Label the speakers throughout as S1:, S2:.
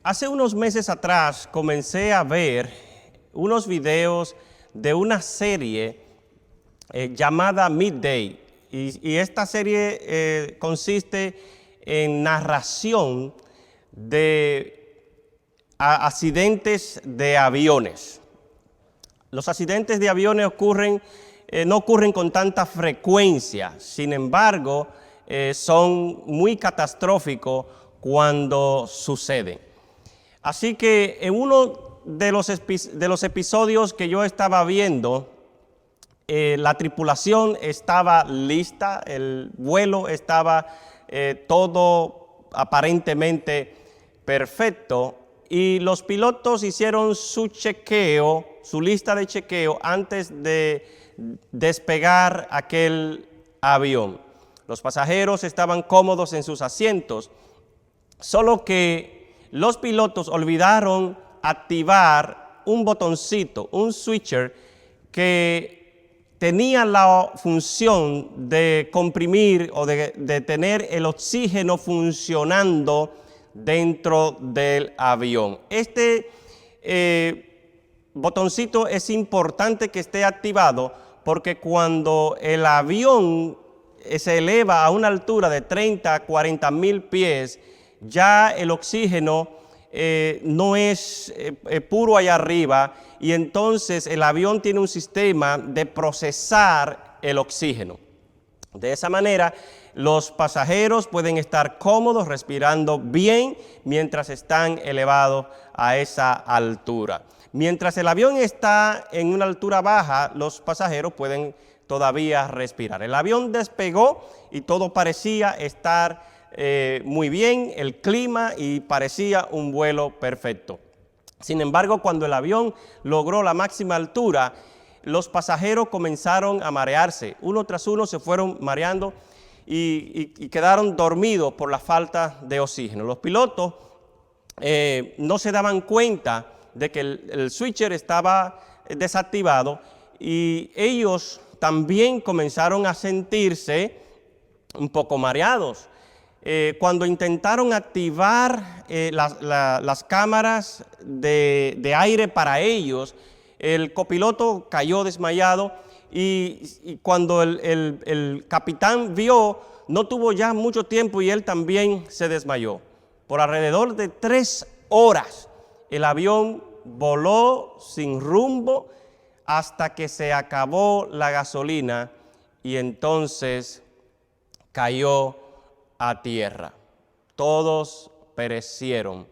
S1: Hace unos meses atrás comencé a ver unos videos de una serie llamada Midday. Y esta serie consiste en narración de accidentes de aviones. Los accidentes de aviones no ocurren con tanta frecuencia, sin embargo, son muy catastróficos cuando suceden. Así que en uno de los episodios que yo estaba viendo, la tripulación estaba lista, el vuelo estaba todo aparentemente perfecto y los pilotos hicieron su chequeo, su lista de chequeo antes de despegar aquel avión. Los pasajeros estaban cómodos en sus asientos, solo que los pilotos olvidaron activar un botoncito, un switcher que tenía la función de comprimir o de tener el oxígeno funcionando dentro del avión. Este botoncito es importante que esté activado porque cuando el avión se eleva a una altura de 30 a 40 mil pies, ya el oxígeno no es puro allá arriba y entonces el avión tiene un sistema de procesar el oxígeno. De esa manera, los pasajeros pueden estar cómodos, respirando bien mientras están elevados a esa altura. Mientras el avión está en una altura baja, los pasajeros pueden todavía respirar. El avión despegó y todo parecía estar muy bien, el clima, y parecía un vuelo perfecto. Sin embargo, cuando el avión logró la máxima altura, los pasajeros comenzaron a marearse. Uno tras uno se fueron mareando y quedaron dormidos por la falta de oxígeno. Los pilotos no se daban cuenta de que el switcher estaba desactivado y ellos también comenzaron a sentirse un poco mareados. Cuando intentaron activar las cámaras de aire para ellos, el copiloto cayó desmayado y cuando el capitán vio, no tuvo ya mucho tiempo y él también se desmayó. Por alrededor de 3 horas, el avión voló sin rumbo hasta que se acabó la gasolina y entonces cayó a tierra. Todos perecieron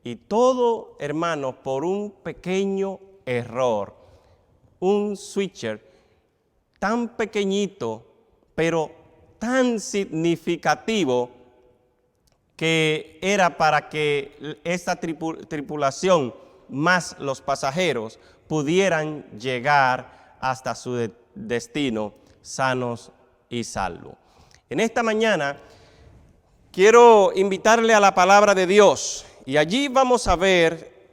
S1: y todo, hermanos, por un pequeño error, un switcher tan pequeñito pero tan significativo que era para que esta tripulación más los pasajeros pudieran llegar hasta su destino sanos y salvos. En esta mañana quiero invitarle a la palabra de Dios y allí vamos a ver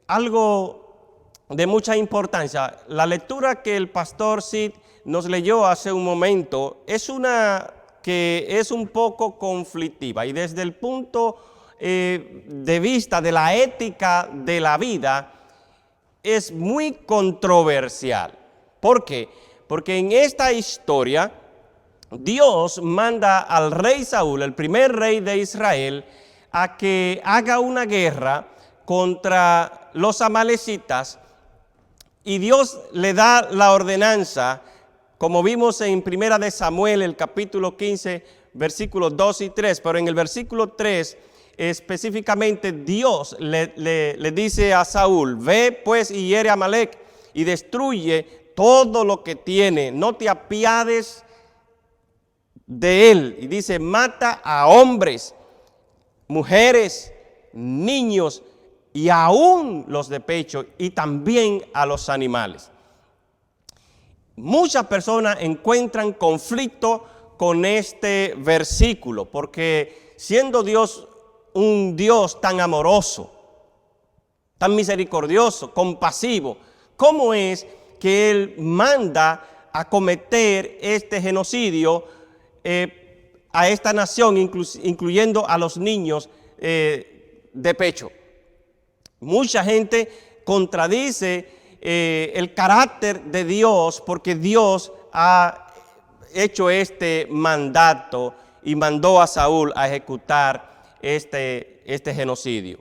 S1: algo de mucha importancia. La lectura que el pastor Sid nos leyó hace un momento es una que es un poco conflictiva y desde el punto de vista de la ética de la vida es muy controversial. ¿Por qué? Porque en esta historia Dios manda al rey Saúl, el primer rey de Israel, a que haga una guerra contra los amalecitas y Dios le da la ordenanza, como vimos en Primera de Samuel, el capítulo 15, versículos 2 y 3, pero en el versículo 3 específicamente Dios le dice a Saúl: ve pues y hiere a Amalec y destruye todo lo que tiene, no te apiades de él. Y dice: mata a hombres, mujeres, niños y aún los de pecho y también a los animales. Muchas personas encuentran conflicto con este versículo porque siendo Dios un Dios tan amoroso, tan misericordioso, compasivo, ¿cómo es que Él manda a cometer este genocidio a esta nación, incluyendo a los niños de pecho. Mucha gente contradice el carácter de Dios porque Dios ha hecho este mandato y mandó a Saúl a ejecutar este genocidio.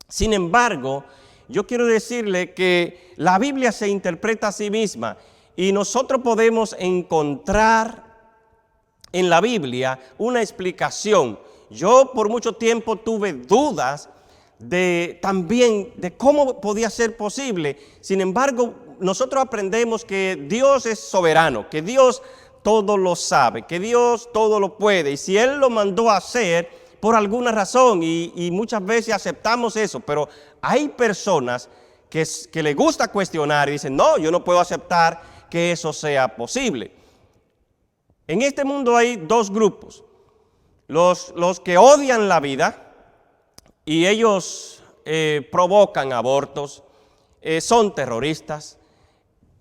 S1: Sin embargo, yo quiero decirle que la Biblia se interpreta a sí misma y nosotros podemos encontrar en la Biblia una explicación. Yo por mucho tiempo tuve dudas también de cómo podía ser posible. Sin embargo, nosotros aprendemos que Dios es soberano, que Dios todo lo sabe, que Dios todo lo puede. Y si Él lo mandó a hacer por alguna razón, y muchas veces aceptamos eso, pero hay personas que les gusta cuestionar y dicen, no, yo no puedo aceptar que eso sea posible. En este mundo hay dos grupos, los que odian la vida y ellos provocan abortos, son terroristas,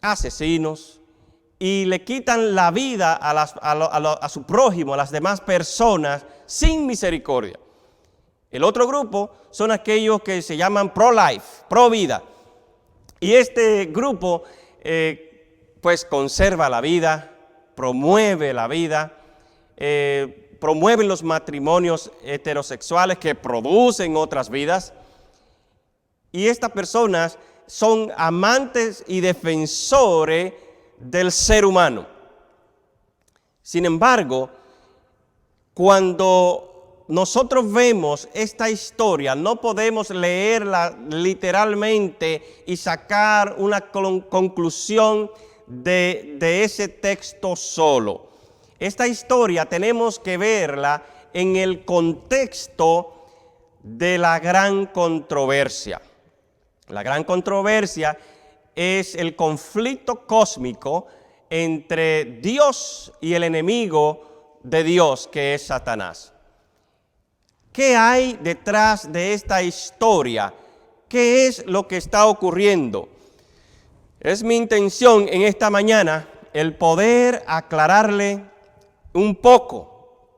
S1: asesinos y le quitan la vida a su prójimo, a las demás personas sin misericordia. El otro grupo son aquellos que se llaman pro-life, pro-vida. Y este grupo pues conserva la vida, promueve la vida, promueven los matrimonios heterosexuales que producen otras vidas. Y estas personas son amantes y defensores del ser humano. Sin embargo, cuando nosotros vemos esta historia, no podemos leerla literalmente y sacar una conclusión de ese texto solo. Esta historia tenemos que verla en el contexto de la gran controversia. La gran controversia es el conflicto cósmico entre Dios y el enemigo de Dios, que es Satanás. ¿Qué hay detrás de esta historia? ¿Qué es lo que está ocurriendo? Es mi intención en esta mañana el poder aclararle un poco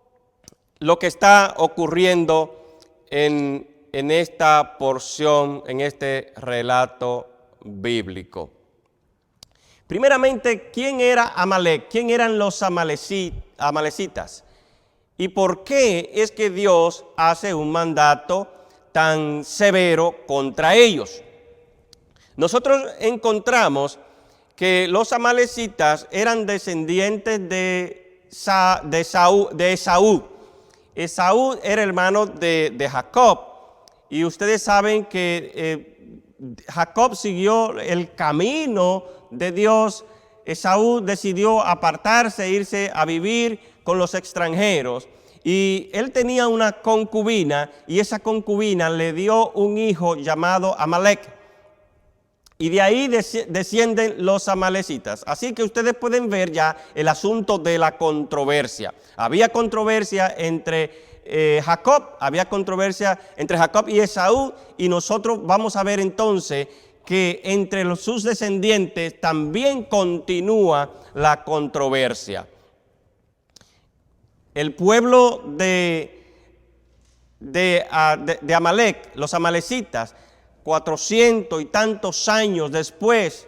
S1: lo que está ocurriendo en esta porción, en este relato bíblico. Primeramente, ¿quién era Amalek? ¿Quién eran los amalecitas? ¿Y por qué es que Dios hace un mandato tan severo contra ellos? Nosotros encontramos que los amalecitas eran descendientes de Esaú. Esaú era hermano de Jacob. Y ustedes saben que Jacob siguió el camino de Dios. Esaú decidió apartarse, irse a vivir con los extranjeros. Y él tenía una concubina y esa concubina le dio un hijo llamado Amalek. Y de ahí descienden los amalecitas. Así que ustedes pueden ver ya el asunto de la controversia. Había controversia entre había controversia entre Jacob y Esaú, y nosotros vamos a ver entonces que entre sus descendientes también continúa la controversia. El pueblo de Amalek, los amalecitas, 400 y tantos años después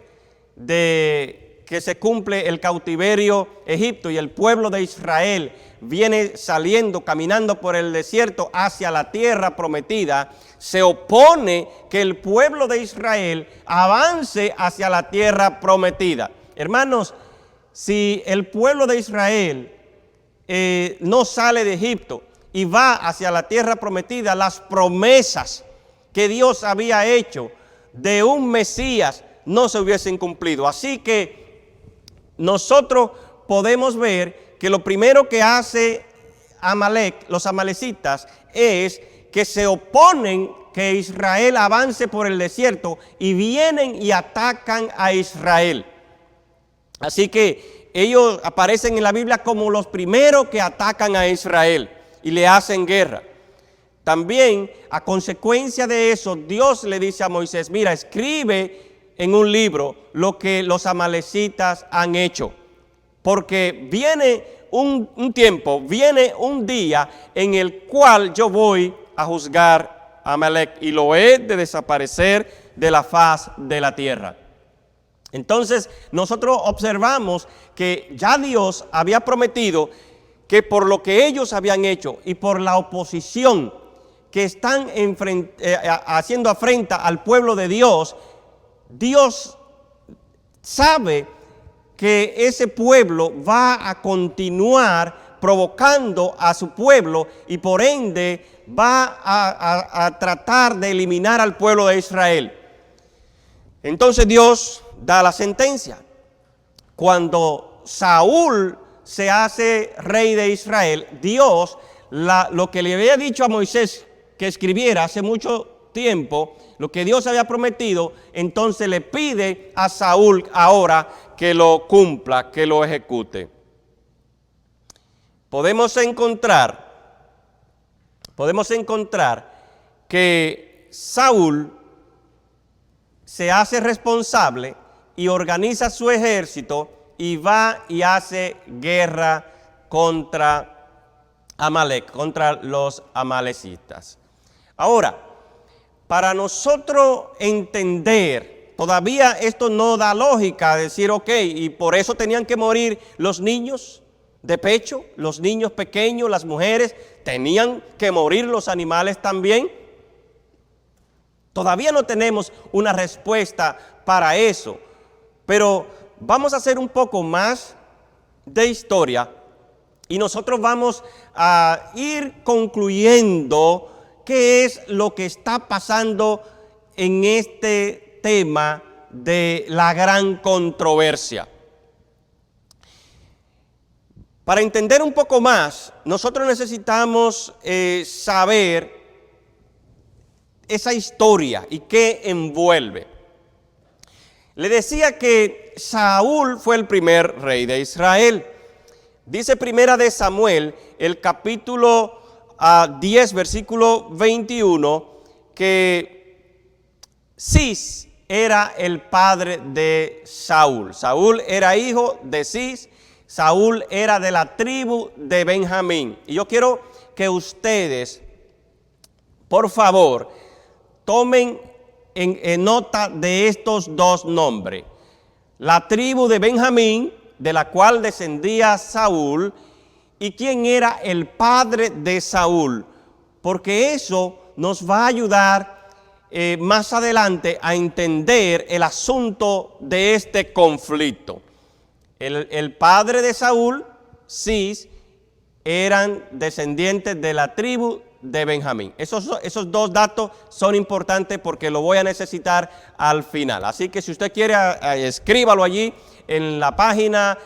S1: de que se cumple el cautiverio Egipto y el pueblo de Israel viene saliendo, caminando por el desierto hacia la tierra prometida, se opone que el pueblo de Israel avance hacia la tierra prometida. Hermanos, si el pueblo de Israel no sale de Egipto y va hacia la tierra prometida, las promesas que Dios había hecho de un Mesías no se hubiesen cumplido. Así que nosotros podemos ver que lo primero que hace Amalek, los amalecitas, es que se oponen que Israel avance por el desierto y vienen y atacan a Israel. Así que ellos aparecen en la Biblia como los primeros que atacan a Israel y le hacen guerra. También, a consecuencia de eso, Dios le dice a Moisés, mira, escribe en un libro lo que los amalecitas han hecho, porque viene un tiempo, viene un día en el cual yo voy a juzgar a Amalek y lo he de desaparecer de la faz de la tierra. Entonces nosotros observamos que ya Dios había prometido que por lo que ellos habían hecho y por la oposición que están haciendo afrenta al pueblo de Dios, Dios sabe que ese pueblo va a continuar provocando a su pueblo y por ende va a tratar de eliminar al pueblo de Israel. Entonces Dios da la sentencia. Cuando Saúl se hace rey de Israel, Dios lo que le había dicho a Moisés que escribiera hace mucho tiempo, lo que Dios había prometido, entonces le pide a Saúl ahora que lo cumpla, que lo ejecute. Podemos encontrar que Saúl se hace responsable y organiza su ejército y va y hace guerra contra Amalek, contra los amalecitas. Ahora, para nosotros entender, todavía esto no da lógica, decir, ok, y por eso tenían que morir los niños de pecho, los niños pequeños, las mujeres, tenían que morir los animales también. Todavía no tenemos una respuesta para eso, pero vamos a hacer un poco más de historia y nosotros vamos a ir concluyendo qué es lo que está pasando en este tema de la gran controversia. Para entender un poco más, nosotros necesitamos saber esa historia y qué envuelve. Le decía que Saúl fue el primer rey de Israel. Dice Primera de Samuel, el capítulo 10, versículo 21, que Cis era el padre de Saúl. Saúl era hijo de Cis. Saúl era de la tribu de Benjamín. Y yo quiero que ustedes, por favor, tomen en nota de estos dos nombres. La tribu de Benjamín, de la cual descendía Saúl, y quién era el padre de Saúl, porque eso nos va a ayudar más adelante a entender el asunto de este conflicto. El padre de Saúl, Cis, eran descendientes de la tribu de Benjamín. Esos dos datos son importantes porque lo voy a necesitar al final. Así que si usted quiere, escríbalo allí en la página.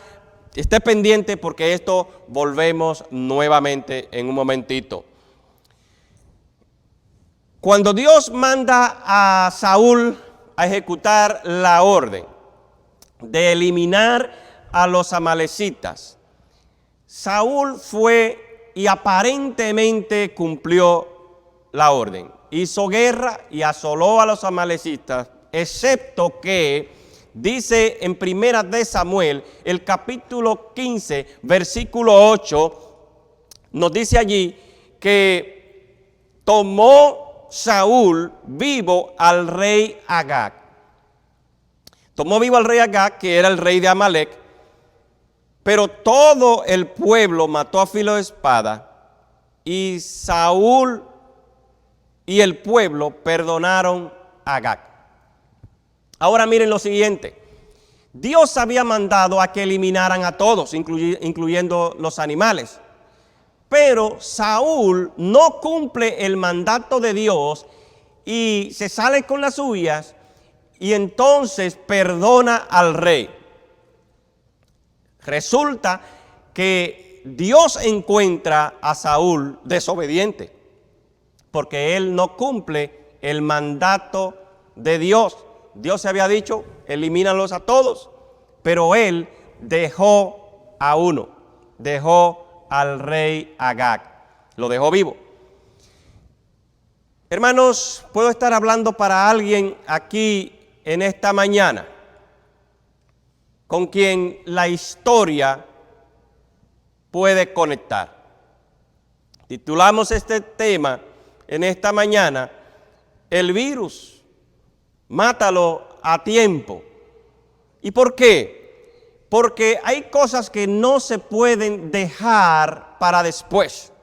S1: Esté pendiente porque esto volvemos nuevamente en un momentito. Cuando Dios manda a Saúl a ejecutar la orden de eliminar a los amalecitas, Saúl fue y aparentemente cumplió la orden. Hizo guerra y asoló a los amalecitas, excepto que dice en Primera de Samuel, el capítulo 15, versículo 8, nos dice allí que tomó Saúl vivo al rey Agag. Tomó vivo al rey Agag, que era el rey de Amalek, pero todo el pueblo mató a filo de espada y Saúl y el pueblo perdonaron a Agag. Ahora miren lo siguiente. Dios había mandado a que eliminaran a todos, incluyendo los animales. Pero Saúl no cumple el mandato de Dios y se sale con las suyas y entonces perdona al rey. Resulta que Dios encuentra a Saúl desobediente porque él no cumple el mandato de Dios. Dios se había dicho, elimínalos a todos, pero él dejó a uno, dejó al rey Agag, lo dejó vivo. Hermanos, puedo estar hablando para alguien aquí en esta mañana con quien la historia puede conectar. Titulamos este tema en esta mañana, el virus, mátalo a tiempo. ¿Y por qué? Porque hay cosas que no se pueden dejar para después.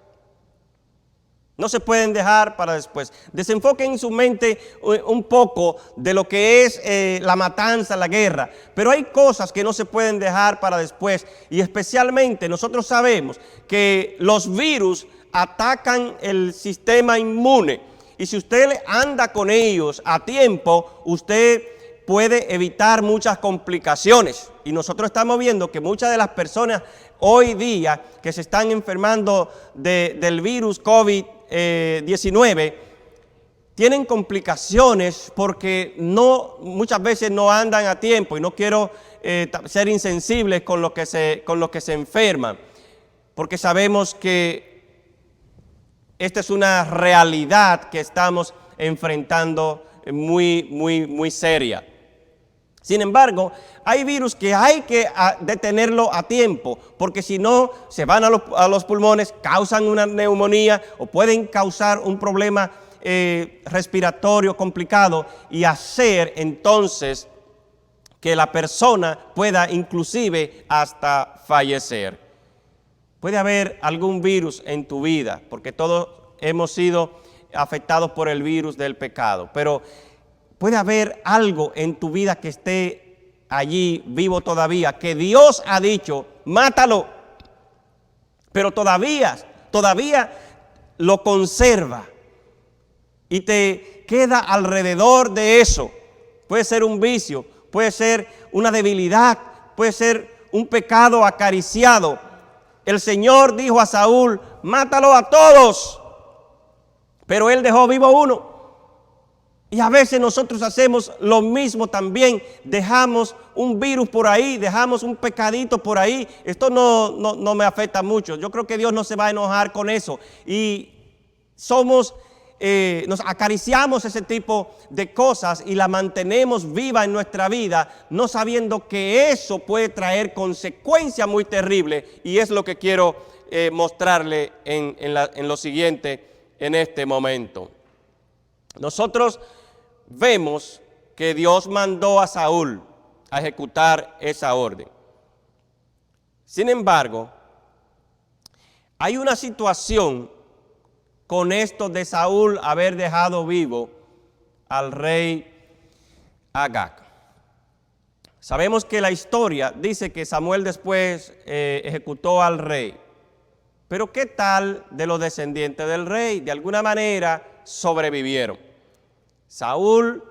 S1: No se pueden dejar para después. Desenfoquen en su mente un poco de lo que es la matanza, la guerra. Pero hay cosas que no se pueden dejar para después. Y especialmente nosotros sabemos que los virus atacan el sistema inmune. Y si usted anda con ellos a tiempo, usted puede evitar muchas complicaciones. Y nosotros estamos viendo que muchas de las personas hoy día que se están enfermando del virus COVID-19 tienen complicaciones porque muchas veces no andan a tiempo, y no quiero ser insensibles con lo que se enferman, porque sabemos que esta es una realidad que estamos enfrentando muy seria. Sin embargo, hay virus que hay que detenerlo a tiempo, porque si no, se van a los pulmones, causan una neumonía o pueden causar un problema respiratorio complicado y hacer entonces que la persona pueda inclusive hasta fallecer. Puede haber algún virus en tu vida, porque todos hemos sido afectados por el virus del pecado, pero puede haber algo en tu vida que esté allí vivo todavía, que Dios ha dicho, mátalo, pero todavía lo conserva y te queda alrededor de eso. Puede ser un vicio, puede ser una debilidad, puede ser un pecado acariciado. El Señor dijo a Saúl, mátalo a todos, pero él dejó vivo uno. Y a veces nosotros hacemos lo mismo también, dejamos un virus por ahí, dejamos un pecadito por ahí. Esto no me afecta mucho, yo creo que Dios no se va a enojar con eso. Y nos acariciamos ese tipo de cosas y la mantenemos viva en nuestra vida, no sabiendo que eso puede traer consecuencias muy terribles. Y es lo que quiero mostrarle en lo siguiente en este momento. Nosotros vemos que Dios mandó a Saúl a ejecutar esa orden. Sin embargo, hay una situación con esto de Saúl haber dejado vivo al rey Agag. Sabemos que la historia dice que Samuel después ejecutó al rey. Pero ¿qué tal de los descendientes del rey? De alguna manera sobrevivieron. Saúl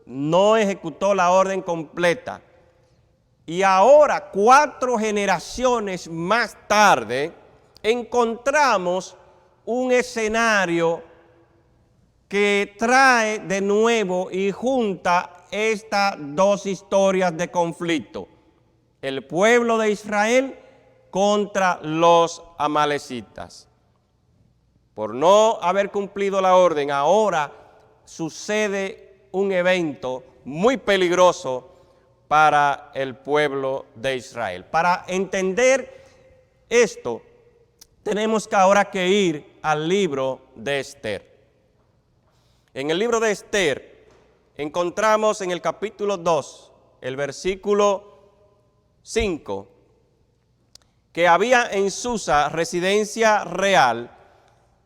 S1: no ejecutó la orden completa. Y ahora, 4 generaciones más tarde, encontramos un escenario que trae de nuevo y junta estas dos historias de conflicto. El pueblo de Israel contra los amalecitas. Por no haber cumplido la orden, ahora sucede un evento muy peligroso para el pueblo de Israel. Para entender esto, tenemos que ahora que ir al libro de Esther. En el libro de Esther encontramos en el capítulo 2, el versículo 5, que había en Susa, residencia real,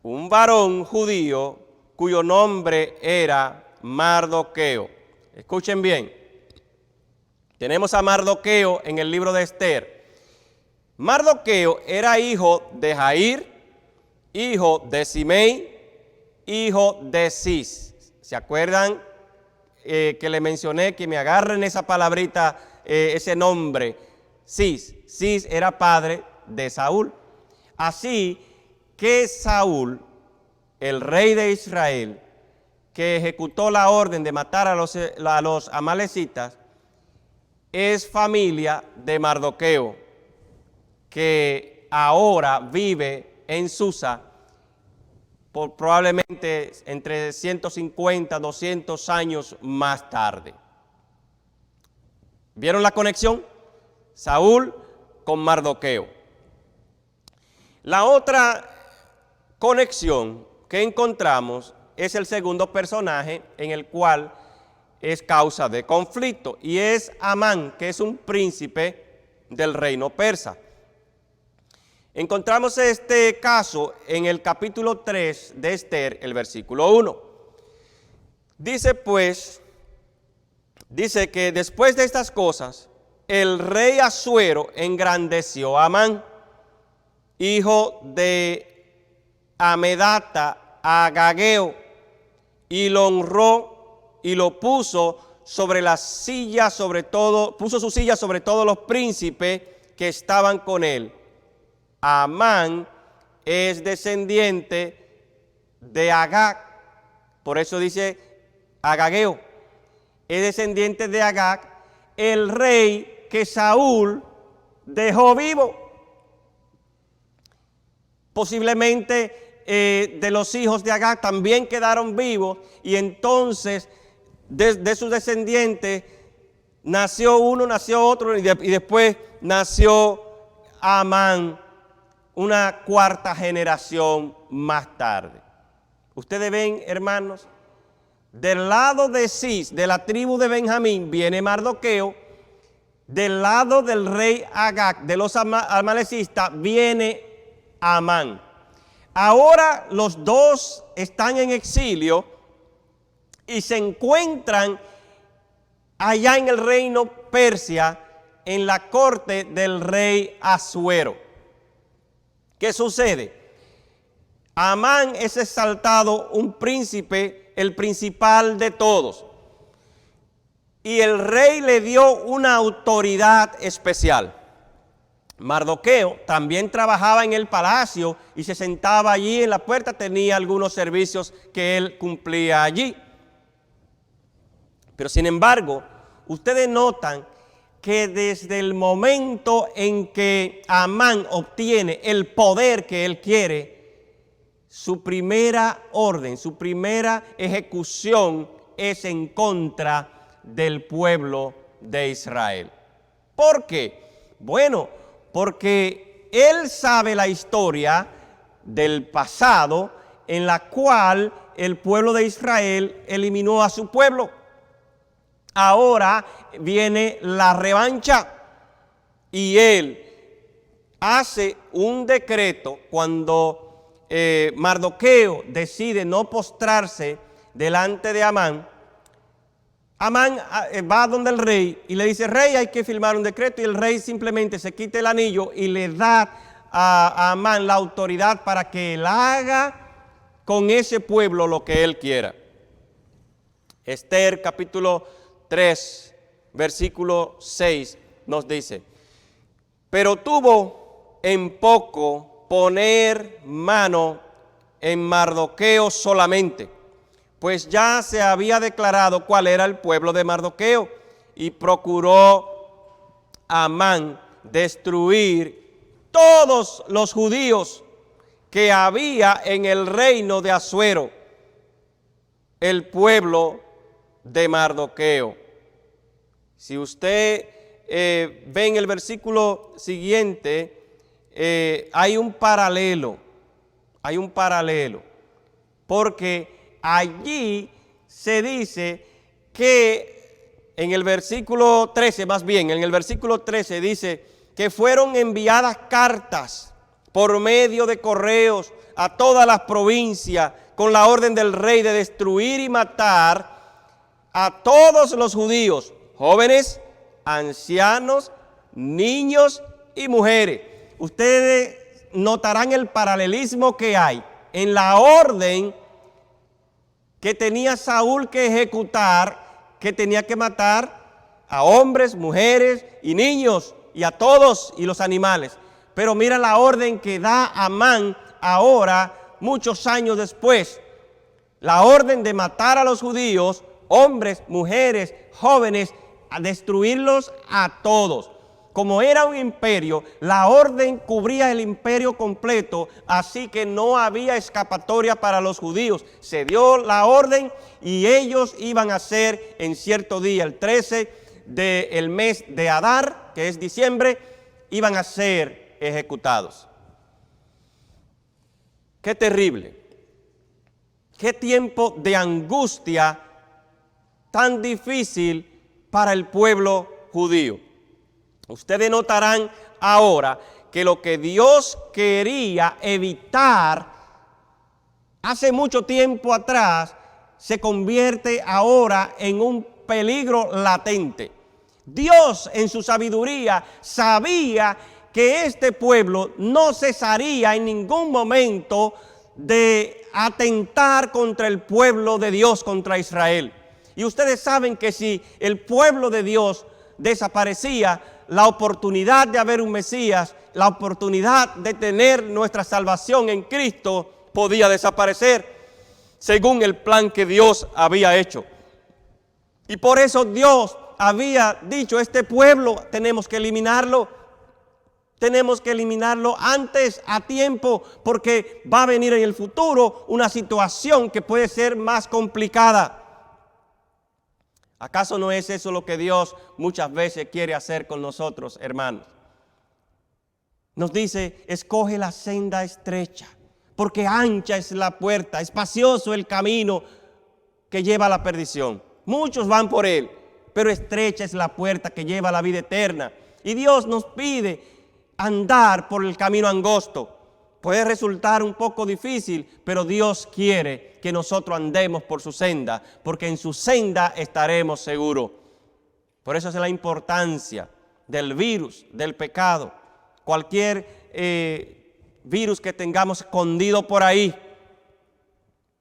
S1: un varón judío cuyo nombre era Mardoqueo. Escuchen bien, tenemos a Mardoqueo en el libro de Esther. Mardoqueo era hijo de Jair, hijo de Simei, hijo de Cis. ¿Se acuerdan que le mencioné que me agarren esa palabrita, ese nombre? Cis. Cis era padre de Saúl. Así que Saúl, el rey de Israel, que ejecutó la orden de matar a los amalecitas, es familia de Mardoqueo, que ahora vive en Susa por probablemente entre 150, 200 años más tarde. ¿Vieron la conexión? Saúl con Mardoqueo. La otra conexión que encontramos es el segundo personaje en el cual es causa de conflicto, y es Amán, que es un príncipe del reino persa. Encontramos este caso en el capítulo 3 de Esther, el versículo 1. Dice que después de estas cosas, el rey Asuero engrandeció a Amán, hijo de Amedata, Agageo, y lo honró y lo puso sobre la silla, puso su silla sobre todos los príncipes que estaban con él. Amán es descendiente de Agag, por eso dice Agageo, es descendiente de Agag, el rey que Saúl dejó vivo. Posiblemente de los hijos de Agag también quedaron vivos, y entonces de sus descendientes nació uno, nació otro, y después nació Amán, una cuarta generación más tarde. Ustedes ven, hermanos, del lado de Cis, de la tribu de Benjamín, viene Mardoqueo. Del lado del rey Agag, de los amalecistas, viene Amán. Ahora los dos están en exilio y se encuentran allá en el reino Persia, en la corte del rey Asuero. ¿Qué sucede? Amán es exaltado un príncipe, el principal de todos. Y el rey le dio una autoridad especial. Mardoqueo también trabajaba en el palacio y se sentaba allí en la puerta, tenía algunos servicios que él cumplía allí. Pero sin embargo, ustedes notan que desde el momento en que Amán obtiene el poder que él quiere, su primera orden, su primera ejecución es en contra del pueblo de Israel. ¿Por qué? Bueno, porque él sabe la historia del pasado en la cual el pueblo de Israel eliminó a su pueblo. Ahora viene la revancha y él hace un decreto cuando Mardoqueo decide no postrarse delante de Amán. Amán va donde el rey y le dice: rey, hay que firmar un decreto, y el rey simplemente se quita el anillo y le da a Amán la autoridad para que él haga con ese pueblo lo que él quiera. Esther capítulo 3, versículo 6 nos dice: pero tuvo en poco poner mano en Mardoqueo solamente, pues ya se había declarado cuál era el pueblo de Mardoqueo, y procuró Amán destruir todos los judíos que había en el reino de Asuero, el pueblo de Mardoqueo. Si usted ve en el versículo siguiente, hay un paralelo, porque allí se dice que en el versículo 13, más bien, en el versículo 13 dice que fueron enviadas cartas por medio de correos a todas las provincias con la orden del rey de destruir y matar a todos los judíos, jóvenes, ancianos, niños y mujeres. Ustedes notarán el paralelismo que hay en la orden que tenía Saúl que ejecutar, que tenía que matar a hombres, mujeres y niños y a todos y los animales. Pero mira la orden que da Amán ahora, muchos años después. La orden de matar a los judíos, hombres, mujeres, jóvenes, a destruirlos a todos. Como era un imperio, la orden cubría el imperio completo, así que no había escapatoria para los judíos. Se dio la orden y ellos iban a ser en cierto día, el 13 del mes de Adar, que es diciembre, iban a ser ejecutados. Qué terrible. qué tiempo de angustia tan difícil para el pueblo judío. Ustedes notarán ahora que lo que Dios quería evitar hace mucho tiempo atrás se convierte ahora en un peligro latente. Dios en su sabiduría sabía que este pueblo no cesaría en ningún momento de atentar contra el pueblo de Dios, contra Israel. Y ustedes saben que si el pueblo de Dios desaparecía, la oportunidad de haber un Mesías, la oportunidad de tener nuestra salvación en Cristo podía desaparecer, según el plan que Dios había hecho. Y por eso Dios había dicho, este pueblo tenemos que eliminarlo antes, a tiempo, porque va a venir en el futuro una situación que puede ser más complicada. ¿Acaso no es eso lo que Dios muchas veces quiere hacer con nosotros, hermanos? Nos dice, escoge la senda estrecha, porque ancha es la puerta, espacioso el camino que lleva a la perdición. Muchos van por él, pero estrecha es la puerta que lleva a la vida eterna. Y Dios nos pide andar por el camino angosto. Puede resultar un poco difícil, pero Dios quiere que nosotros andemos por su senda, porque en su senda estaremos seguros. Por eso es la importancia del virus, del pecado. Cualquier virus que tengamos escondido por ahí,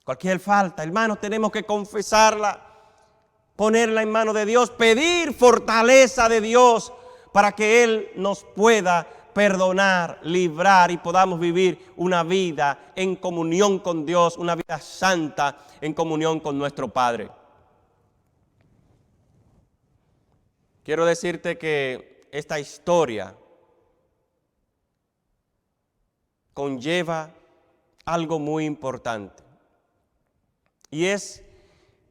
S1: cualquier falta, hermanos, tenemos que confesarla, ponerla en manos de Dios, pedir fortaleza de Dios para que Él nos pueda perdonar, librar y podamos vivir una vida en comunión con Dios, una vida santa en comunión con nuestro Padre. Quiero decirte que esta historia conlleva algo muy importante, y es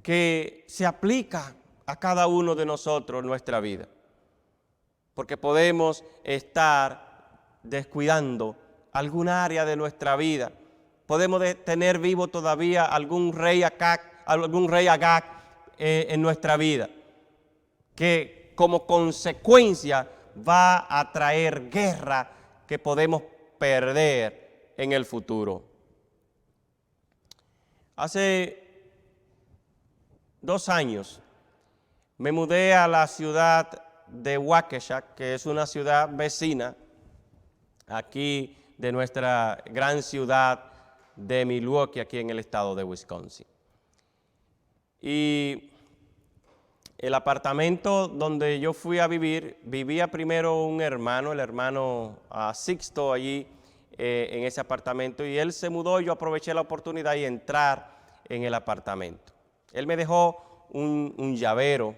S1: que se aplica a cada uno de nosotros en nuestra vida, porque podemos estar descuidando alguna área de nuestra vida. Podemos tener vivo todavía algún rey Agag en nuestra vida, que como consecuencia va a traer guerra que podemos perder en el futuro. Hace 2 años me mudé a la ciudad de Waukesha, que es una ciudad vecina aquí de nuestra gran ciudad de Milwaukee, aquí en el estado de Wisconsin. Y el apartamento donde yo fui a vivir, vivía primero un hermano, el hermano Sixto, allí en ese apartamento, y él se mudó y yo aproveché la oportunidad y entrar en el apartamento. Él me dejó un llavero.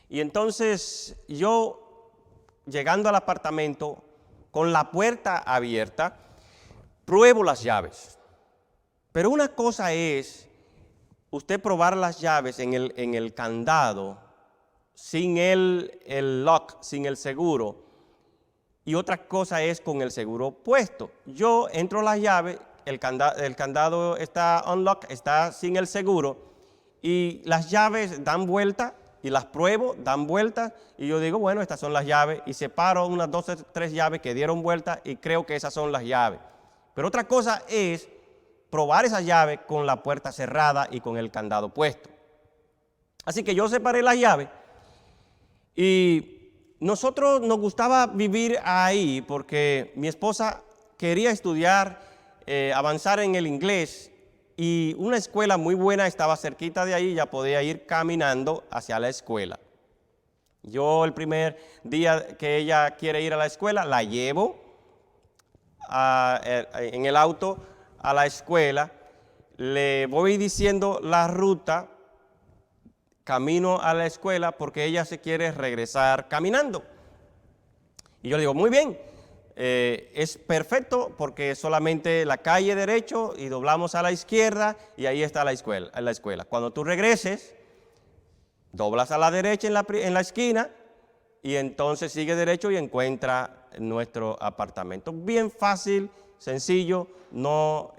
S1: Y entonces yo, llegando al apartamento, con la puerta abierta, pruebo las llaves. Pero una cosa es usted probar las llaves en el candado, sin el lock, sin el seguro, y otra cosa es con el seguro puesto. Yo entro las llaves, el candado está unlock, está sin el seguro, y las llaves dan vuelta, y las pruebo, dan vueltas, y yo digo, bueno, estas son las llaves, y separo unas 2 o 3 llaves que dieron vuelta, y creo que esas son las llaves. Pero otra cosa es probar esas llaves con la puerta cerrada y con el candado puesto. Así que yo separé las llaves, y nosotros nos gustaba vivir ahí, porque mi esposa quería estudiar, avanzar en el inglés, y una escuela muy buena estaba cerquita de ahí, ya podía ir caminando hacia la escuela. Yo el primer día que ella quiere ir a la escuela, la llevo en el auto a la escuela, le voy diciendo la ruta, camino a la escuela, porque ella se quiere regresar caminando. Y yo le digo, muy bien. Es perfecto porque solamente la calle derecho y doblamos a la izquierda y ahí está la escuela. Cuando tú regreses, doblas a la derecha en la esquina y entonces sigue derecho y encuentra nuestro apartamento. Bien fácil, sencillo, no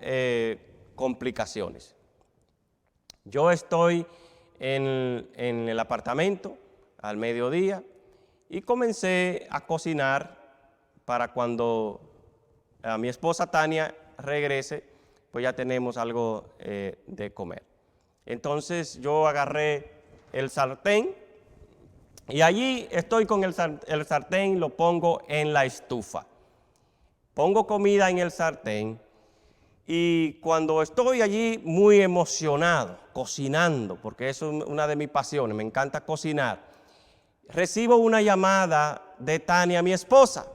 S1: complicaciones. Yo estoy en el apartamento al mediodía y comencé a cocinar para cuando mi esposa Tania regrese, pues ya tenemos algo de comer. Entonces yo agarré el sartén y allí estoy con el sartén, lo pongo en la estufa. Pongo comida en el sartén y cuando estoy allí muy emocionado, cocinando, porque eso es una de mis pasiones, me encanta cocinar, recibo una llamada de Tania, mi esposa,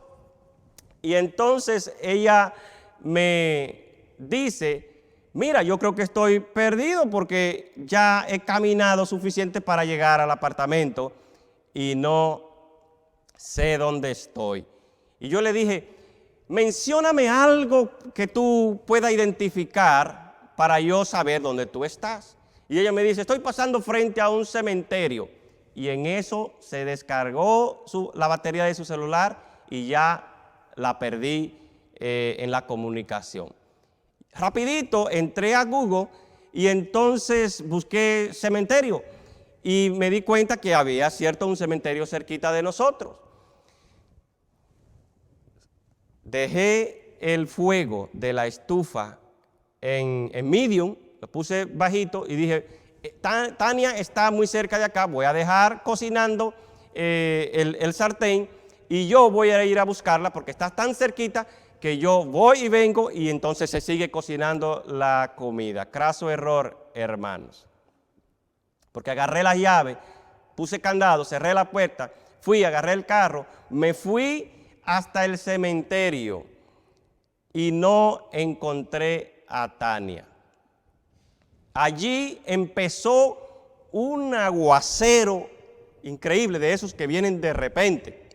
S1: y entonces ella me dice: mira, yo creo que estoy perdido porque ya he caminado suficiente para llegar al apartamento y no sé dónde estoy. Y yo le dije: mencióname algo que tú puedas identificar para yo saber dónde tú estás. Y ella me dice: estoy pasando frente a un cementerio. Y en eso se descargó la batería de su celular y ya la perdí en la comunicación. Rapidito entré a Google y entonces busqué cementerio y me di cuenta que había un cementerio cerquita de nosotros. Dejé el fuego de la estufa en medium, lo puse bajito y dije: Tania está muy cerca de acá, voy a dejar cocinando el sartén y yo voy a ir a buscarla porque está tan cerquita que yo voy y vengo y entonces se sigue cocinando la comida. Craso error, hermanos. Porque agarré las llaves, puse candado, cerré la puerta, agarré el carro, me fui hasta el cementerio y no encontré a Tania. Allí empezó un aguacero increíble, de esos que vienen de repente.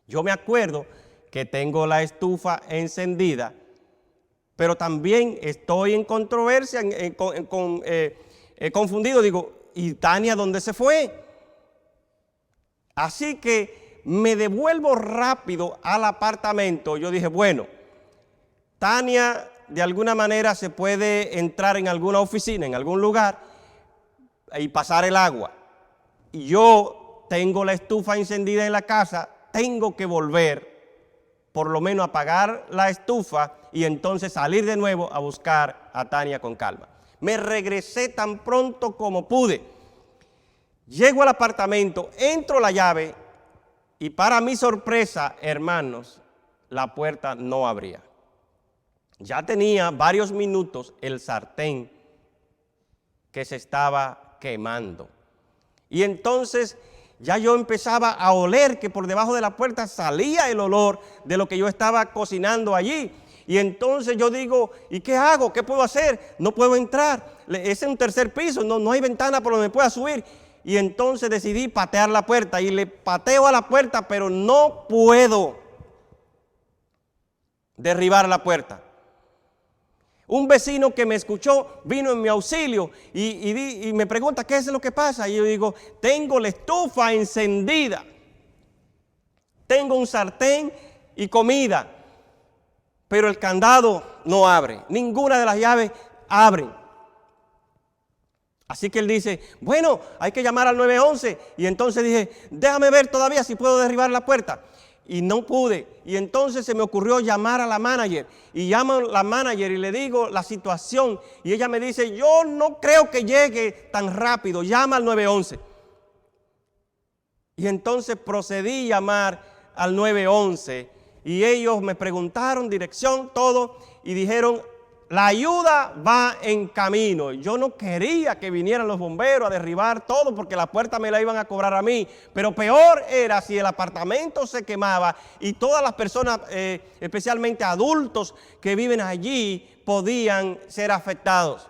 S1: Yo me acuerdo que tengo la estufa encendida, pero también estoy en controversia, confundido. Digo: ¿y Tania dónde se fue? Así que me devuelvo rápido al apartamento. Yo dije: bueno, Tania de alguna manera se puede entrar en alguna oficina, en algún lugar y pasar el agua. Y yo tengo la estufa encendida en la casa, tengo que volver, por lo menos apagar la estufa y entonces salir de nuevo a buscar a Tania con calma. Me regresé tan pronto como pude. Llego al apartamento, entro la llave y para mi sorpresa, hermanos, la puerta no abría. Ya tenía varios minutos el sartén que se estaba quemando. Y entonces ya yo empezaba a oler que por debajo de la puerta salía el olor de lo que yo estaba cocinando allí. Y entonces yo digo: ¿y qué hago? ¿Qué puedo hacer? No puedo entrar. Es un tercer piso, no hay ventana por donde pueda subir. Y entonces decidí patear la puerta y le pateo a la puerta, pero no puedo derribar la puerta. Un vecino que me escuchó vino en mi auxilio y me pregunta: ¿qué es lo que pasa? Y yo digo: tengo la estufa encendida, tengo un sartén y comida, pero el candado no abre, ninguna de las llaves abren. Así que él dice: bueno, hay que llamar al 911. Y entonces dije: déjame ver todavía si puedo derribar la puerta. Y no pude. Y entonces se me ocurrió llamar a la manager. Y llamo a la manager y le digo la situación. Y ella me dice: yo no creo que llegue tan rápido, llama al 911. Y entonces procedí a llamar al 911. Y ellos me preguntaron dirección, todo, y dijeron: la ayuda va en camino. Yo no quería que vinieran los bomberos a derribar todo porque la puerta me la iban a cobrar a mí. Pero peor era si el apartamento se quemaba y todas las personas, especialmente adultos que viven allí, podían ser afectados.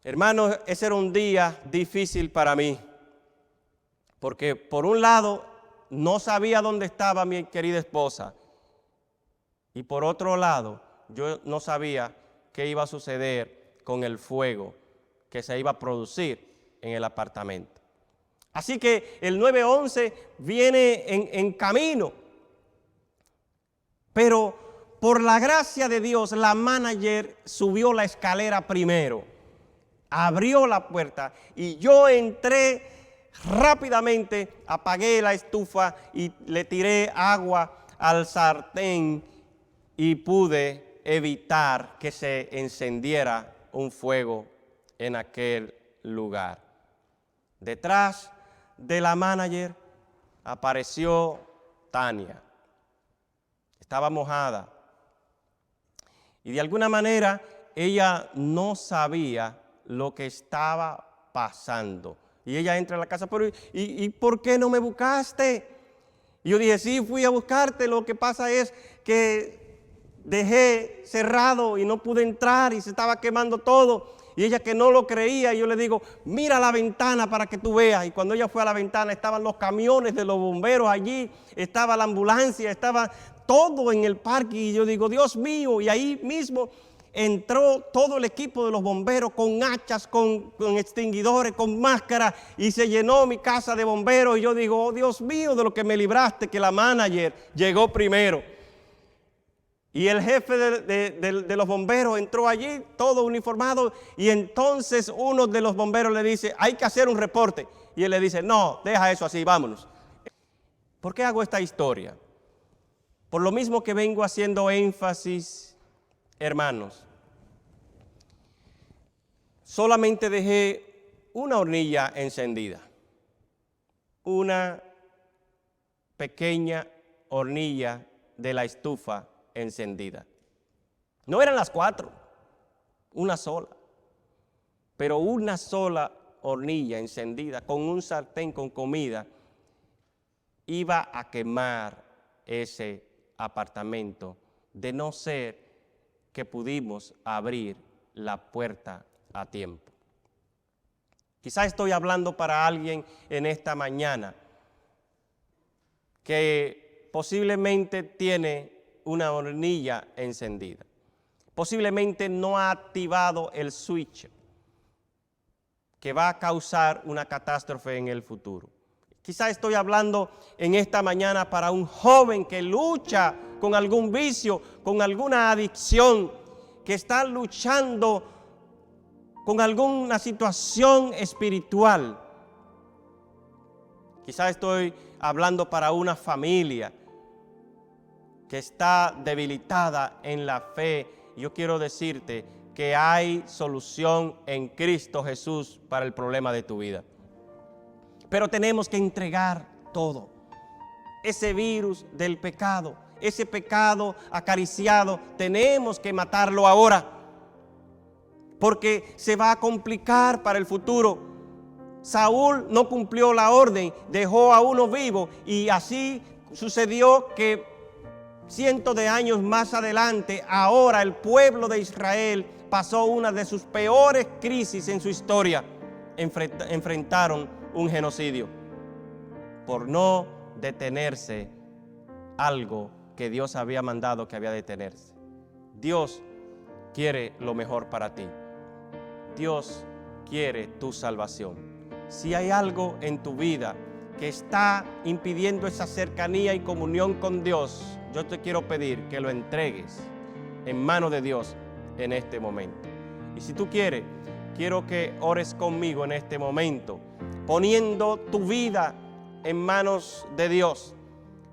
S1: Hermanos, ese era un día difícil para mí. Porque por un lado no sabía dónde estaba mi querida esposa. Y por otro lado, yo no sabía qué iba a suceder con el fuego que se iba a producir en el apartamento. Así que el 911 viene en camino. Pero por la gracia de Dios, la manager subió la escalera primero, abrió la puerta y yo entré rápidamente, apagué la estufa y le tiré agua al sartén y pude evitar que se encendiera un fuego en aquel lugar. Detrás de la manager apareció Tania. Estaba mojada y de alguna manera ella no sabía lo que estaba pasando. Y ella entra a la casa, pero ¿y por qué no me buscaste? Y yo dije, sí, fui a buscarte, lo que pasa es que dejé cerrado y no pude entrar y se estaba quemando todo. Y ella que no lo creía, y yo le digo, mira la ventana para que tú veas. Y cuando ella fue a la ventana estaban los camiones de los bomberos allí, estaba la ambulancia, estaba todo en el parque. Y yo digo, Dios mío, y ahí mismo entró todo el equipo de los bomberos con hachas, con extinguidores, con máscaras, y se llenó mi casa de bomberos. Y yo digo, oh Dios mío, de lo que me libraste, que la manager llegó primero. Y el jefe de los bomberos entró allí, todo uniformado, y entonces uno de los bomberos le dice, hay que hacer un reporte. Y él le dice, no, deja eso así, vámonos. ¿Por qué hago esta historia? Por lo mismo que vengo haciendo énfasis, hermanos. Solamente dejé una hornilla encendida, una pequeña hornilla de la estufa encendida. No eran las 4, una sola, pero una sola hornilla encendida con un sartén con comida iba a quemar ese apartamento, de no ser que pudimos abrir la puerta a tiempo. Quizás estoy hablando para alguien en esta mañana que posiblemente tiene una hornilla encendida. Posiblemente no ha activado el switch que va a causar una catástrofe en el futuro. Quizás estoy hablando en esta mañana para un joven que lucha con algún vicio, con alguna adicción, que está luchando con alguna situación espiritual. Quizás estoy hablando para una familia que está debilitada en la fe. Yo quiero decirte que hay solución en Cristo Jesús para el problema de tu vida. Pero tenemos que entregar todo. Ese virus del pecado, ese pecado acariciado, tenemos que matarlo ahora, porque se va a complicar para el futuro. Saúl no cumplió la orden, dejó a uno vivo, y así sucedió que cientos de años más adelante, ahora el pueblo de Israel pasó una de sus peores crisis en su historia. Enfrentaron un genocidio por no detenerse algo que Dios había mandado que había de detenerse. Dios quiere lo mejor para ti. Dios quiere tu salvación. Si hay algo en tu vida que está impidiendo esa cercanía y comunión con Dios, yo te quiero pedir que lo entregues en manos de Dios en este momento. Y si tú quieres, quiero que ores conmigo en este momento, poniendo tu vida en manos de Dios,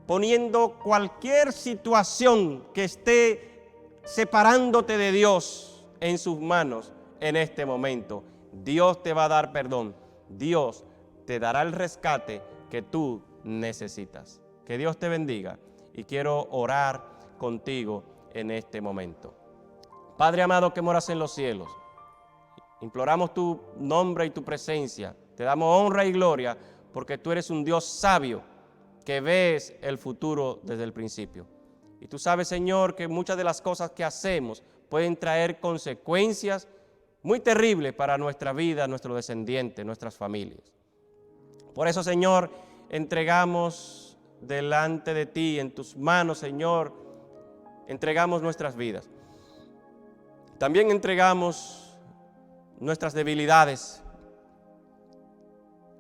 S1: poniendo cualquier situación que esté separándote de Dios en sus manos en este momento. Dios te va a dar perdón. Dios te dará el rescate que tú necesitas. Que Dios te bendiga, y quiero orar contigo en este momento. Padre amado que moras en los cielos, imploramos tu nombre y tu presencia. Te damos honra y gloria porque tú eres un Dios sabio que ves el futuro desde el principio. Y tú sabes, Señor, que muchas de las cosas que hacemos pueden traer consecuencias muy terribles para nuestra vida, nuestros descendientes, nuestras familias. Por eso, Señor, entregamos delante de ti, en tus manos, Señor, entregamos nuestras vidas. También entregamos nuestras debilidades.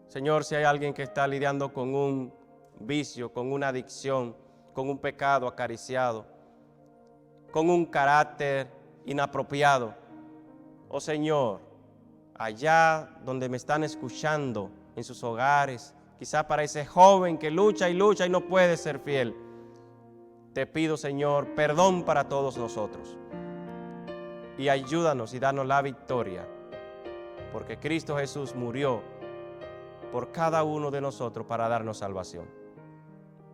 S1: Señor, si hay alguien que está lidiando con un vicio, con una adicción, con un pecado acariciado, con un carácter inapropiado. Oh Señor, allá donde me están escuchando, en sus hogares, quizá para ese joven que lucha y lucha y no puede ser fiel, te pido, Señor, perdón para todos nosotros. Y ayúdanos y danos la victoria, porque Cristo Jesús murió por cada uno de nosotros para darnos salvación.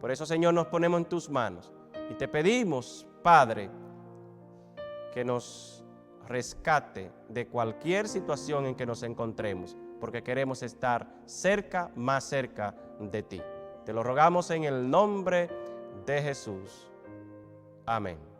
S1: Por eso, Señor, nos ponemos en tus manos y te pedimos, Padre, que nos rescate de cualquier situación en que nos encontremos, porque queremos estar cerca, más cerca de ti. Te lo rogamos en el nombre de Jesús. Amén.